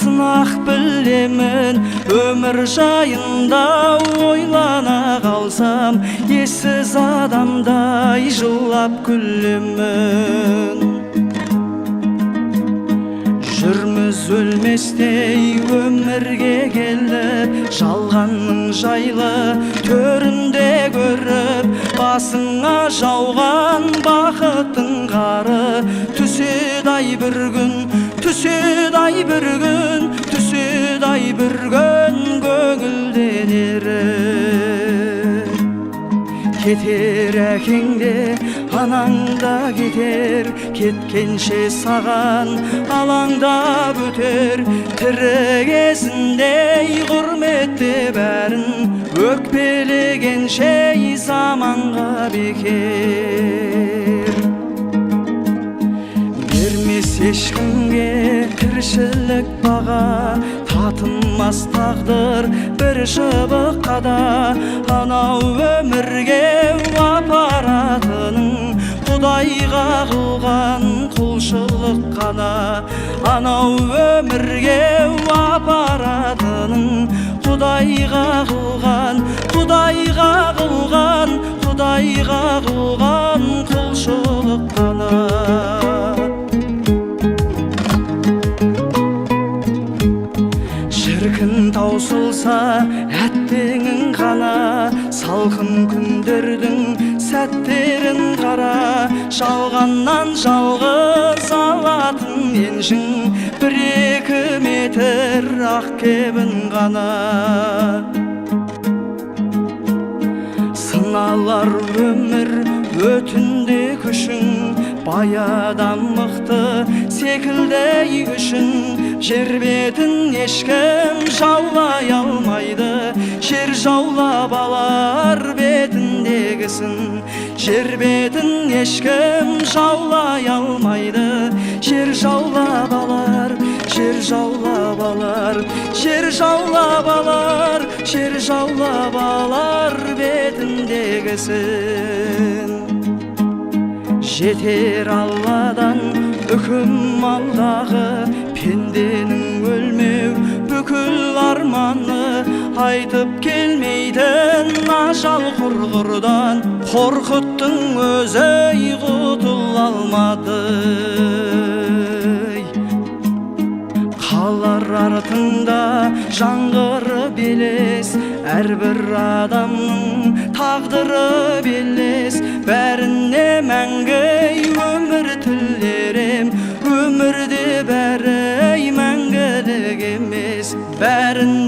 сынақ білемін. Өмір жайында ойлана қалсам, ессіз адамдай жылап күлемін. Жүрміз өлместей өмірге келіп, жалғанның жайлы төрінде көріп, басыңа жауған бақыттың қары, түседі-ай бір күн, түседі-ай бір күн, түседі-ай бір күн көңілденері. Кетер әкең де, анаң да кетер, кеткенше саған алаңдап өтер. Тірі кезінде құрметте бәрін, өкпелегенше заманға бекер. Бермес ешкімге тіршілік баға, татынмас тағдыр бір шыбыққа да. Анау өмірге апаратының Құдайға қылған құлшылық қана. Анау өмірге апаратының Құдайға қылған, Құдайға қылған, Құдайға қылған құлшылық қана. Шіркін таусылса әттеңің қана, салқын күндердің сәттерін қара. Жалғаннан жалғыз алатын еншің, бір-екі метр ақ кебін ғана. Сыналар өмір өтінде күшің, бай адам мықты секілді үшін. Жер бетін ешкім жаулай алмайды, жер жаулап алар бетіндегісін. Жер бетін ешкім жаулай алмайды, жер жаулап алар, жер жаулап алар, жер жаулап алар, жер жаулап алар бетіндегісін. Жетер Алладан үкім алдағы, пенденің өлмеу бүкіл арманы. Айтып келмейтін ажал құрғырдан, қорқыттың өзі құтыла алмады. Қалар артында жаңғыры белес, әрбір адамның тағдыры белес. Бәріне мәңгі өмір тілерем, өмірде бәрі мәңгілік емес. Бәрін